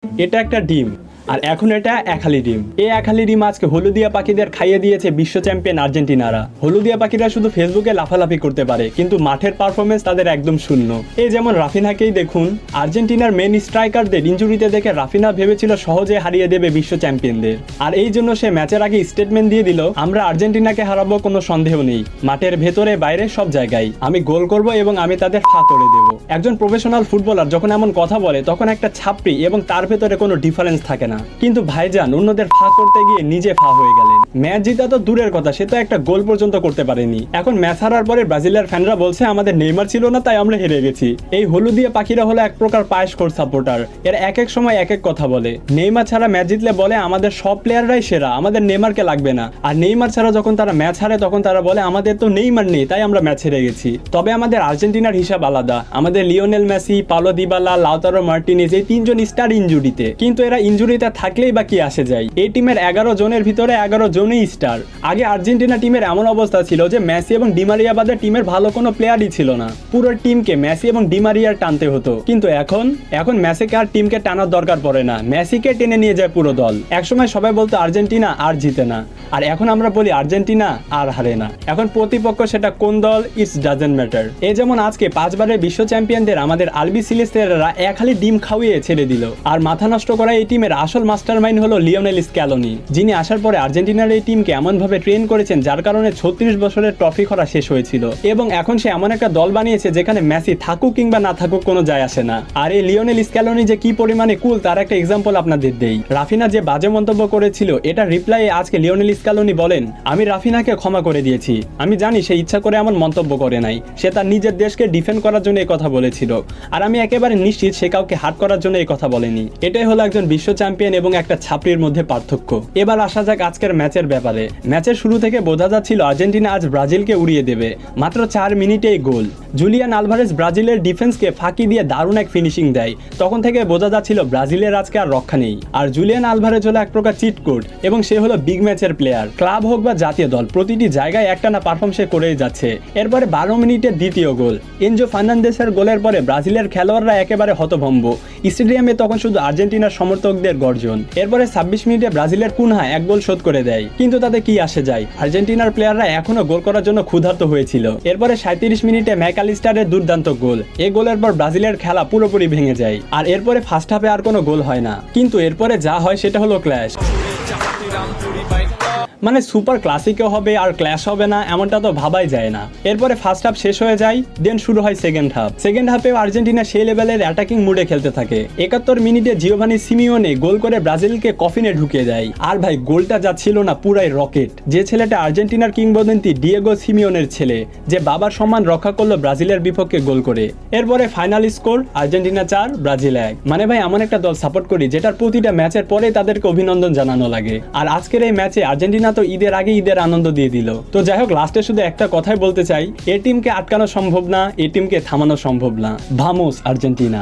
এটা একটা ডিম, আর এখন এটা একহালি ডিম। এই একহালি ডিম আজকে হলুদিয়া পাখিদের খাইয়ে দিয়েছে বিশ্ব চ্যাম্পিয়ন আর্জেন্টিনারা। হলুদিয়া পাখিরা শুধু ফেসবুকে লাফালাফি করতে পারে, কিন্তু মাঠের পারফরমেন্স তাদের একদম শূন্য। এই যেমন রাফিনাকেই দেখুন, আর্জেন্টিনার মেন স্ট্রাইকারদের ইনজুরিতে দেখে রাফিনা ভেবেছিল সহজে হারিয়ে দেবে বিশ্ব চ্যাম্পিয়নদের, আর এই জন্য সে ম্যাচের আগে স্টেটমেন্ট দিয়ে দিল, আমরা আর্জেন্টিনাকে হারাবো, কোনো সন্দেহ নেই, মাঠের ভেতরে বাইরে সব জায়গায় আমি গোল করব এবং আমি তাদের ফা করে দেব। একজন প্রফেশনাল ফুটবলার যখন এমন কথা বলে তখন একটা ছাপড়ি এবং তার ভেতরে কোনো ডিফারেন্স থাকে না। কিন্তু ভাইজান অন্যদের ফা করতে গিয়ে নিজে ফা হয়ে গেলেন। ম্যাচ জিতা তো দূরের কথা, সে তো একটা গোল পর্যন্ত করতে পারেনি। এখন ম্যাচ হারার পরে ব্রাজিলের ফ্যানরা বলছে আমাদের নেইমার ছিল না তাই আমরা হেরে গেছি। এই হলুদিয়া পাখিরা হলো এক প্রকার পায়েসখোর সাপোর্টার। এর এক এক সময় এক এক কথা বলে। নেইমার ছাড়া ম্যাচ জিতলে বলে আমাদের সব প্লেয়াররাই সেরা, আমাদের নেইমারকে লাগবে না। আর নেইমার ছাড়া যখন তারা ম্যাচ হারে তখন তারা বলে আমাদের তো নেইমার নেই তাই আমরা ম্যাচ হেরে গেছি। তবে আমাদের আর্জেন্টিনার হিসাব আলাদা। আমাদের Lionel Messi, Paulo Dybala, Lautaro Martinez এই তিনজন স্টার ইনজুরিতে, কিন্তু এরা ইনজুরিতে থাকলেই বা কি আসে যায়। এই টিমের 11 জনের ভিতরে 11 জনই স্টার। আগে আর্জেন্টিনা টিমের এমন অবস্থা ছিল যে মেসি এবং ডিমারিয়া বাদে টিমের ভালো কোনো প্লেয়ারই ছিল না। পুরো টিমকে মেসি এবং ডিমারিয়ার টানতে হতো। কিন্তু এখন মেসিকে আর টিমকে টানার দরকার পড়ে না, মেসিকে টেনে নিয়ে যায় পুরো দল। একসময় সবাই বলতো আর্জেন্টিনা আর জিতে না, আর এখন আমরা বলি আর্জেন্টিনা আর হারে না। এখন প্রতিপক্ষ সেটা কোন দল, ইটস ডাজেন্ট ম্যাটার। এই যেমন আজকে 5 বারের বিশ্ব চ্যাম্পিয়নদের আমাদের আলবি সিলেস্তেরা একহালি ডিম খাওয়িয়ে ছেড়ে দিল। আর মাথা নষ্ট করা এই টিমের আসল মাস্টার মাইন্ড হলো লিওনেল স্ক্যালোনি, যিনি আসার পরে আর্জেন্টিনার এই টিমকে এমন ভাবে ট্রেন করেছেন যার কারণে 36 বছরের ট্রফি খরা শেষ হয়েছিল। এবং এখন সে এমন একটা দল বানিয়েছে যেখানে মেসি থাকুক কিংবা না থাকুক কোনো যায় আসে না। আর এই লিওনেল স্ক্যালোনি যে কি পরিমাণে কুল তার একটা এক্সাম্পল আপনাদের দেই। রাফিনা যে বাজে মন্তব্য করেছিল এটা রিপ্লাইয়ে আজকে লিওনেল স্ক্যালোনি বলেন, আমি রাফিনাকে ক্ষমা করে দিয়েছি, আমি জানি সে ইচ্ছা করে এমন মন্তব্য করে নাই, সে তার নিজের দেশকে ডিফেন্ড করার জন্য এই কথা বলেছিল। আর আমি একেবারে নিশ্চিত সে কাউকে হার্ট করার জন্য এই কথা বলেনি। এটাই হলো একজন বিশ্ব চ্যাম্পিয়ন এবং একটা ছাপড়ির মধ্যে পার্থক্য। এবার আসা যাক আজকের ম্যাচের ব্যাপারে। ম্যাচের শুরু থেকে বোঝা যাচ্ছিল আর্জেন্টিনা আজ ব্রাজিলকে উড়িয়ে দেবে। মাত্র 4 মিনিটেই গোল। জুলিয়ান আলভারেজ ব্রাজিলের ডিফেন্সকে ফাঁকি দিয়ে দারুণ এক ফিনিশিং দেয়। তখন থেকে বোঝা যাচ্ছিল ব্রাজিলের আজকে আর রক্ষা নেই। আর জুলিয়ান আলভারেজ হলো এক প্রকার চিট কোড এবং সে হলো বিগ ম্যাচের প্লেয়ার। ক্লাব হোক বা জাতীয় দল, প্রতিটি জায়গায় একটানা পারফর্ম সে করেই যাচ্ছে। এরপরে 12 মিনিটের দ্বিতীয় গোল। এনজো ফার্নান্দেসের গোলের পরে ব্রাজিলের খেলোয়াড়রা একেবারে হতভম্ব। স্টেডিয়ামে তখন শুধু আর্জেন্টিনার সমর্থকদের গর্জন। এরপরে 26 মিনিটে ব্রাজিলের কুনহা এক গোল শোধ করে দেয়, কিন্তু তাতে কি আসে যায়, আর্জেন্টিনার প্লেয়াররা এখনো গোল করার জন্য ক্ষুধার্ত হয়েছিল। এরপরে 37 মিনিটে ম্যাকঅ্যালিস্টারের দুর্দান্ত গোল। এই গোলের পর ব্রাজিলের খেলা পুরোপুরি ভেঙে যায়। আর এরপরে ফার্স্ট হাফে আর কোনো গোল হয় না, কিন্তু এরপরে যা হয় সেটা হলো ক্ল্যাশ। মানে সুপার ক্লাসিকও হবে আর ক্ল্যাশ হবে না এমনটা তো ভাবাই যায় না। এরপরে ফার্স্ট হাফ শেষ হয়ে যায়, দেন শুরু হয় সেকেন্ড হাফ। সেকেন্ড হাফেও আর্জেন্টিনা সেই লেভেলের অ্যাটাকিং মুডে খেলতে থাকে। 71 মিনিটে জিওভানি সিমিওনে গোল করে ব্রাজিলকে কফিনে ঢুকিয়ে দেয়। আর ভাই গোলটা যা ছিল না পুরাই রকেট। যে ছেলেটা আর্জেন্টিনার কিংবদন্তি ডিয়েগো সিমিওনের ছেলে, যে বাবার সম্মান রক্ষা করলো ব্রাজিলের বিপক্ষে গোল করে। এরপরে ফাইনাল স্কোর আর্জেন্টিনা 4 ব্রাজিল 1। মানে ভাই এমন একটা দল সাপোর্ট করি যেটার প্রতিটা ম্যাচের পরে তাদেরকে অভিনন্দন জানানো লাগে। আর আজকের এই ম্যাচে আর্জেন্টিনা তো ঈদের আগে ঈদের আনন্দ দিয়ে দিল। তো যাই হোক, লাস্টে শুধু একটা কথাই বলতে চাই, এই টিমকে আটকানো সম্ভব না, এই টিমকে থামানো সম্ভব না। Vamos Argentina.